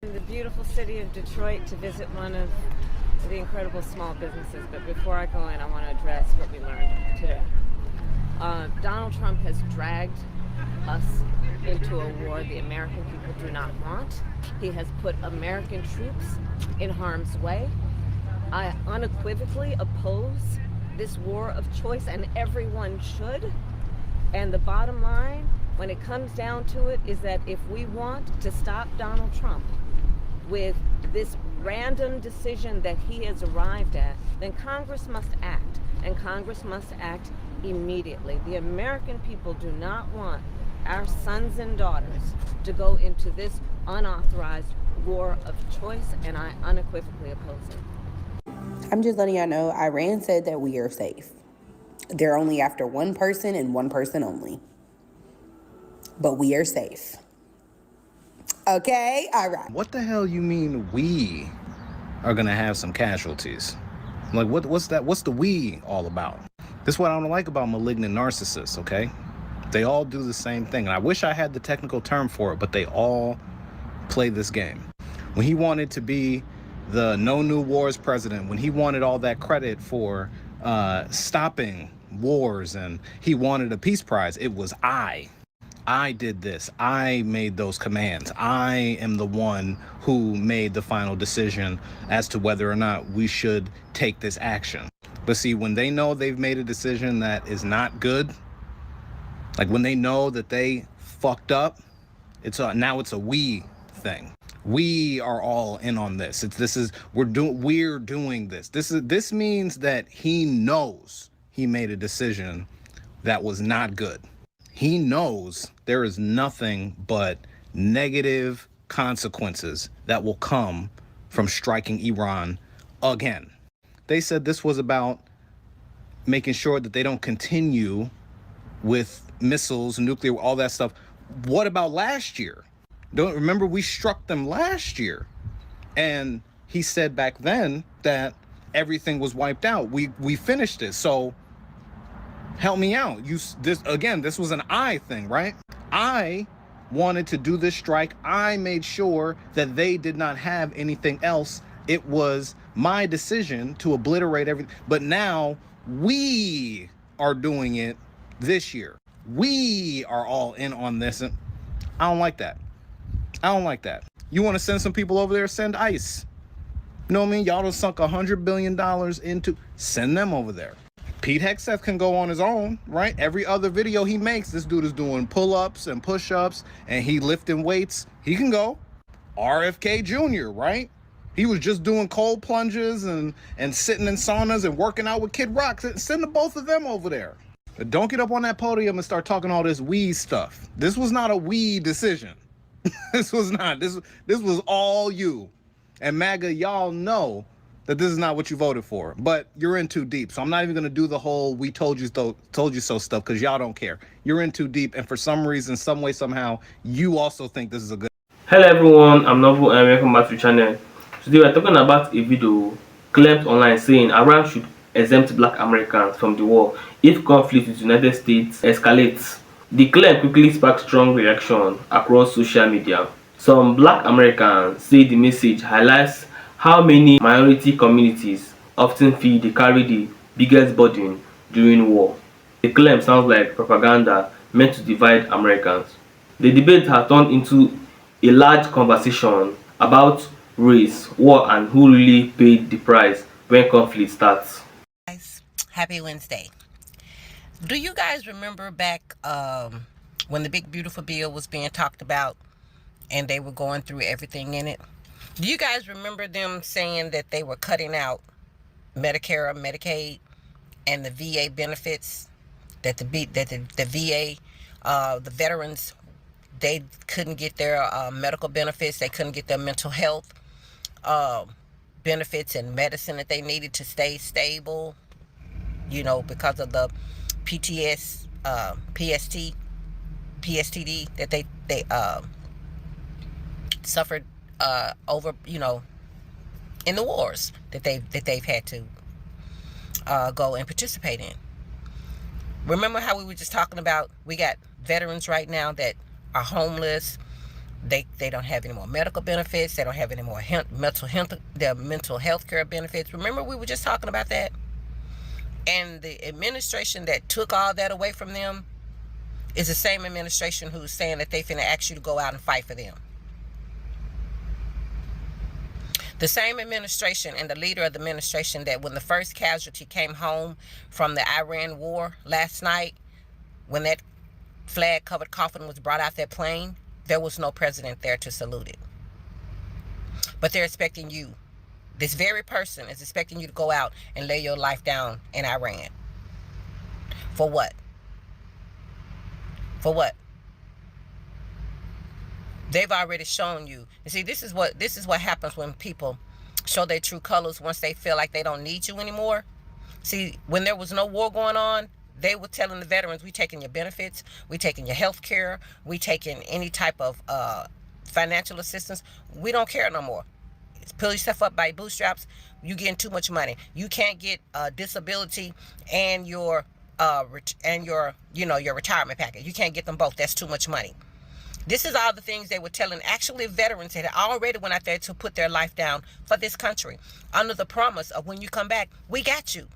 In the beautiful city of Detroit to visit one of the incredible small businesses. But before I go in, I want to address what we learned today. Donald Trump has dragged us into a war the American people do not want. He has put American troops in harm's way. I unequivocally oppose this war of choice, and everyone should. And the bottom line, when it comes down to it, is that if we want to stop Donald Trump with this random decision that he has arrived at, then Congress must act, and Congress must act immediately. The American people do not want our sons and daughters to go into this unauthorized war of choice, and I unequivocally oppose it. I'm just letting y'all know, Iran said that we are safe. They're only after one person and one person only. But we are safe. Okay? All right. What the hell you mean we are gonna have some casualties? Like, what's that? What's the we all about? This is what I don't like about malignant narcissists, okay? They all do the same thing. And I wish I had the technical term for it, but they all play this game. When he wanted to be the No New Wars president, when he wanted all that credit for stopping wars and he wanted a peace prize, it was I did this. I made those commands. I am the one who made the final decision as to whether or not we should take this action. But see, when they know they've made a decision that is not good, like when they know that they fucked up, now it's a we thing. We are all in on this. We're doing this. This means that he knows he made a decision that was not good. He knows there is nothing but negative consequences that will come from striking Iran again. They said this was about making sure that they don't continue with missiles, nuclear, all that stuff. What about last year? Don't remember we struck them last year? And he said back then that everything was wiped out. We finished it. So help me out. This was an I thing, right? I wanted to do this strike. I made sure that they did not have anything else. It was my decision to obliterate everything. But now we are doing it this year. We are all in on this. And I don't like that. I don't like that. You want to send some people over there? Send ICE. You know what I mean? Y'all done sunk $100 billion into, send them over there. Pete Hegseth can go on his own, right? Every other video he makes, this dude is doing pull-ups and push-ups and he lifting weights. He can go. RFK Jr., right? He was just doing cold plunges and sitting in saunas and working out with Kid Rock. Send the both of them over there. But don't get up on that podium and start talking all this we stuff. This was not a we decision. This was not. This was all you. And MAGA, y'all know that this is not what you voted for, but you're in too deep. So I'm not even going to do the whole we told you so stuff because y'all don't care. You're in too deep, and for some reason, some way, somehow, you also think this is a good. Hello everyone, I'm Novo and welcome back to the channel. Today we're talking about a video claimed online saying Iran should exempt black Americans from the war if conflict with the United States escalates. The claim quickly sparked strong reaction across social media. Some black Americans say the message highlights how many minority communities often feel they carry the biggest burden during war. The claim sounds like propaganda meant to divide Americans. The debate has turned into a large conversation about race, war, and who really paid the price when conflict starts. Guys, happy Wednesday. Do you guys remember back when the big beautiful bill was being talked about and they were going through everything in it? Do you guys remember them saying that they were cutting out Medicare, Medicaid, and the VA benefits? That the VA, the veterans, they couldn't get their medical benefits. They couldn't get their mental health benefits and medicine that they needed to stay stable. You know, because of the PTSD that they suffered over, you know, in the wars that they've had to go and participate in. Remember how we were just talking about we got veterans right now that are homeless, They don't have any more medical benefits. They don't have any more their mental health care benefits. Remember, we were just talking about that? And the administration that took all that away from them is the same administration who's saying that they finna ask you to go out and fight for them. The same administration and the leader of the administration that when the first casualty came home from the Iran war last night, when that flag-covered coffin was brought out that plane, there was no president there to salute it. But they're expecting you. This very person is expecting you to go out and lay your life down in Iran. For what? For what? They've already shown you. You see, this is what happens when people show their true colors once they feel like they don't need you anymore. See, when there was no war going on, they were telling the veterans, we taking your benefits, we taking your health care, we taking any type of financial assistance. We don't care no more. Pull yourself up by bootstraps. You getting too much money. You can't get disability and your your retirement package. You can't get them both. That's too much money. This is all the things they were telling actually veterans that had already went out there to put their life down for this country under the promise of when you come back, we got you.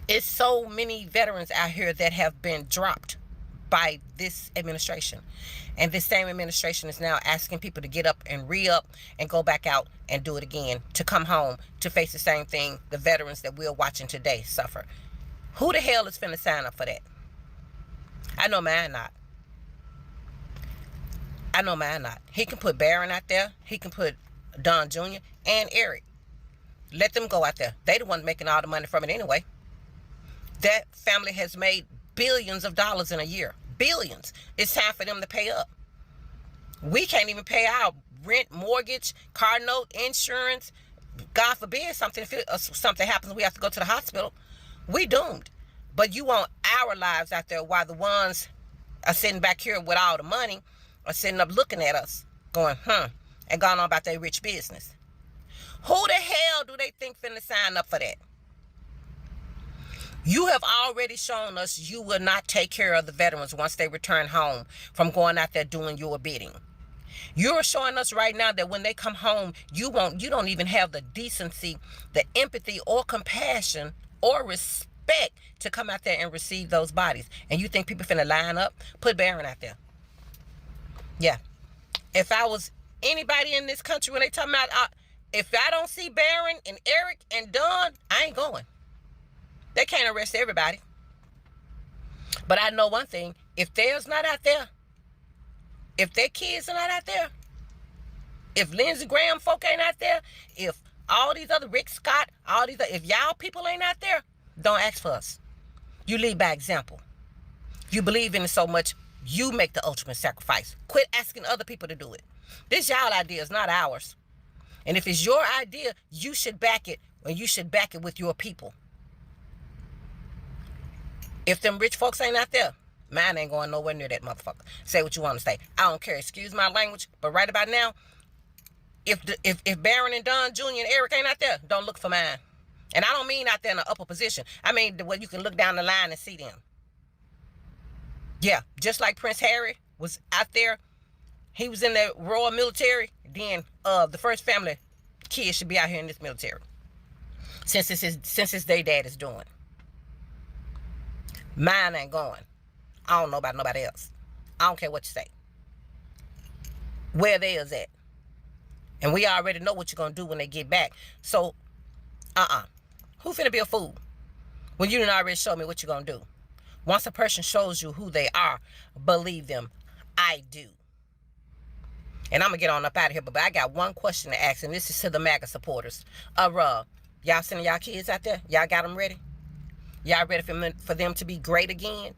It's so many veterans out here that have been dropped by this administration. And this same administration is now asking people to get up and re-up and go back out and do it again, to come home to face the same thing the veterans that we're watching today suffer. Who the hell is finna sign up for that? I know mine not. I know mine not. He can put Barron out there. He can put Don Jr. and Eric. Let them go out there. They the ones making all the money from it anyway. That family has made billions of dollars in a year. Billions. It's time for them to pay up. We can't even pay our rent, mortgage, car note, insurance. God forbid something happens, we have to go to the hospital. We doomed. But you want our lives out there while the ones are sitting back here with all the money are sitting up looking at us going, and going on about their rich business. Who the hell do they think finna sign up for that? You have already shown us you will not take care of the veterans once they return home from going out there doing your bidding. You're showing us right now that when they come home, you don't even have the decency, the empathy or compassion or respect to come out there and receive those bodies. And you think people finna line up? Put Barron out there. Yeah. If I was anybody in this country when they talking about, if I don't see Barron and Eric and Don, I ain't going. They can't arrest everybody. But I know one thing. If theirs not out there, if their kids are not out there, if Lindsey Graham folk ain't out there, if all these other Rick Scott, if y'all people ain't out there, don't ask for us. You lead by example. You believe in it so much, you make the ultimate sacrifice. Quit asking other people to do it. This y'all idea is not ours. And if it's your idea, you should back it, and you should back it with your people. If them rich folks ain't out there, mine ain't going nowhere near that motherfucker. Say what you want to say. I don't care. Excuse my language. But right about now, if Barron and Don Jr. and Eric ain't out there, don't look for mine. And I don't mean out there in the upper position. I mean where you can look down the line and see them. Yeah, just like Prince Harry was out there. He was in the Royal Military. Then the first family kids should be out here in this military. Since it's their dad is doing. Mine ain't going. I don't know about nobody else. I don't care what you say. Where theirs at. And we already know what you're going to do when they get back. So, who finna be a fool? When you done already show me what you're going to do. Once a person shows you who they are, believe them. I do. And I'm going to get on up out of here. But I got one question to ask. And this is to the MAGA supporters. Y'all sending y'all kids out there? Y'all got them ready? Y'all ready for them to be great again?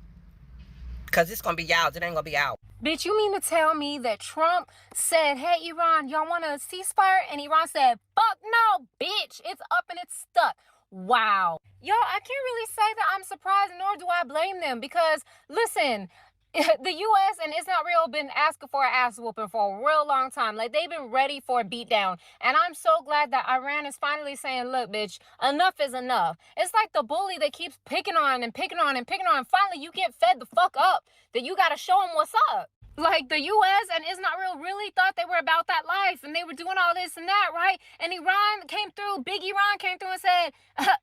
Because it's going to be y'all's. It ain't going to be ours. Bitch, you mean to tell me that Trump said, hey, Iran, y'all want a ceasefire? And Iran said, fuck no, bitch. It's up and it's stuck. Wow. Y'all, I can't really say that I'm surprised, nor do I blame them. Because, listen, the U.S. and Israel been asking for an ass whooping for a real long time. Like, they've been ready for a beatdown. And I'm so glad that Iran is finally saying, look, bitch, enough is enough. It's like the bully that keeps picking on and picking on and picking on. And finally, you get fed the fuck up that you got to show him what's up. Like the US and Israel really thought they were about that life and they were doing all this and that, right? And Iran came through, big Iran came through and said,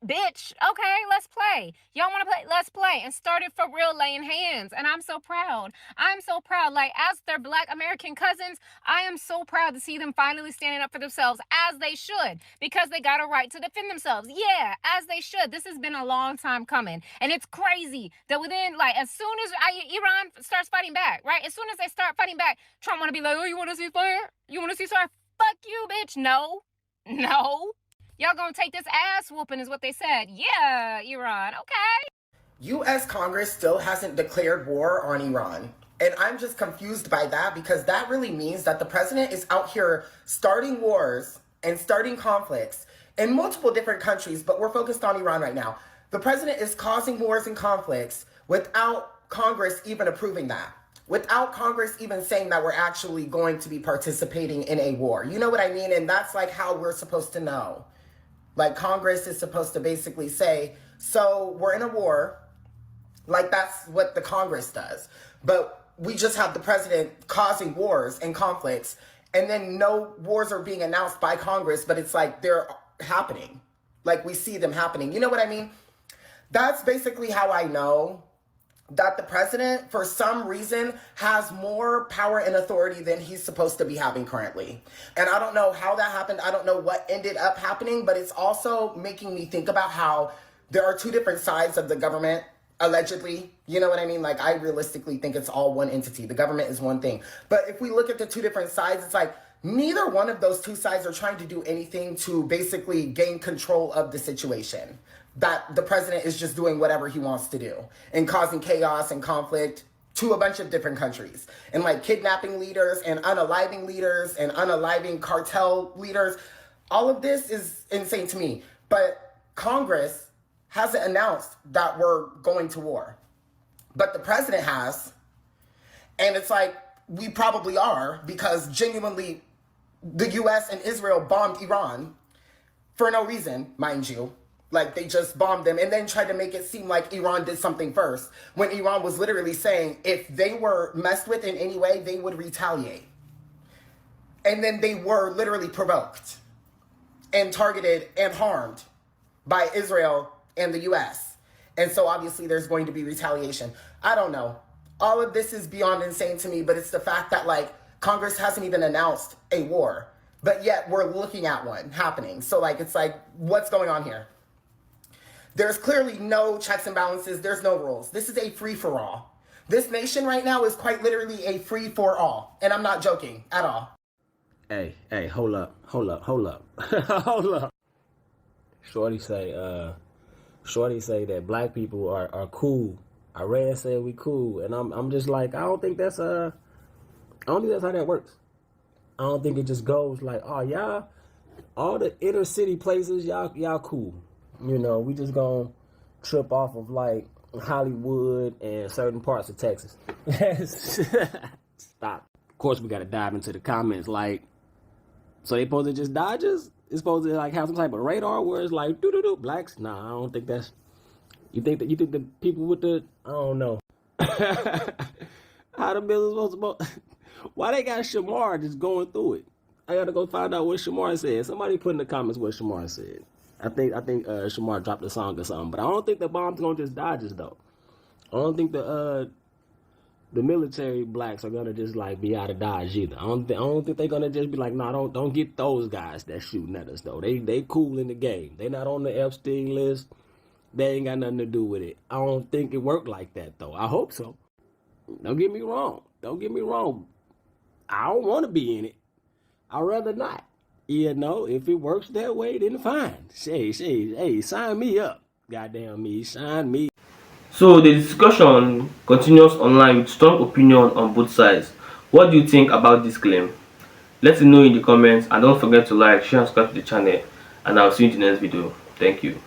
bitch, okay, let's play. Y'all want to play? Let's play. And started for real laying hands. And I'm so proud. I'm so proud. Like, as their Black American cousins, I am so proud to see them finally standing up for themselves, as they should, because they got a right to defend themselves. Yeah, as they should. This has been a long time coming. And it's crazy that within, like, as soon as Iran starts fighting back, right? As soon as they start fighting back, Trump want to be like, oh, you want to see fire? You want to see fire? Fuck you, bitch. No. No. Y'all gonna take this ass whooping is what they said. Yeah, Iran. Okay. U.S. Congress still hasn't declared war on Iran. And I'm just confused by that, because that really means that the president is out here starting wars and starting conflicts in multiple different countries, but we're focused on Iran right now. The president is causing wars and conflicts without Congress even approving that, without Congress even saying that we're actually going to be participating in a war. You know what I mean? And that's like how we're supposed to know. Like, Congress is supposed to basically say, so we're in a war. Like, that's what the Congress does. But we just have the president causing wars and conflicts, and then no wars are being announced by Congress, but it's like they're happening. Like, we see them happening. You know what I mean? That's basically how I know that the president, for some reason, has more power and authority than he's supposed to be having currently. And I don't know how that happened. I don't know what ended up happening, but it's also making me think about how there are two different sides of the government, allegedly. You know what I mean? Like, I realistically think it's all one entity. The government is one thing. But if we look at the two different sides, it's like neither one of those two sides are trying to do anything to basically gain control of the situation. That the president is just doing whatever he wants to do and causing chaos and conflict to a bunch of different countries, and like kidnapping leaders and unaliving cartel leaders. All of this is insane to me. But Congress hasn't announced that we're going to war, but the president has. And it's like, we probably are, because genuinely the US and Israel bombed Iran for no reason, mind you. Like, they just bombed them and then tried to make it seem like Iran did something first, when Iran was literally saying if they were messed with in any way, they would retaliate. And then they were literally provoked and targeted and harmed by Israel and the US. And so obviously there's going to be retaliation. I don't know. All of this is beyond insane to me, but it's the fact that, like, Congress hasn't even announced a war, but yet we're looking at one happening. So, like, it's like, what's going on here? There's clearly no checks and balances. There's no rules. This is a free-for-all. This nation right now is quite literally a free-for-all. And I'm not joking at all. Hey, hold up. Hold up. Shorty say that black people are cool. Iran said we cool. And I'm just like, I don't think that's how that works. I don't think it just goes like, oh, y'all, all the inner city places, y'all cool. You know, we just gonna trip off of like Hollywood and certain parts of Texas. Stop. Of course, we gotta dive into the comments. Like, so they supposed to just dodge us? It's supposed to like have some type of radar where it's like doo blacks? Nah, I don't think that's. You think the people with the, I don't know. How the bill is supposed to? Why they got Shamar just going through it? I gotta go find out what Shamar said. Somebody put in the comments what Shamar said. I think Shamar dropped a song or something, but I don't think the bomb's gonna just dodge us though. I don't think the military blacks are gonna just like be out of Dodge either. I don't think they're gonna just be like, nah, don't get those guys that shooting at us though. They cool in the game. They not on the Epstein list. They ain't got nothing to do with it. I don't think it worked like that though. I hope so. Don't get me wrong. I don't want to be in it. I'd rather not. You know, if it works that way, then fine. Hey, sign me up. Goddamn me, sign me. So the discussion continues online with strong opinion on both sides. What do you think about this claim? Let me know in the comments, and don't forget to like, share, and subscribe to the channel, and I'll see you in the next video. Thank you.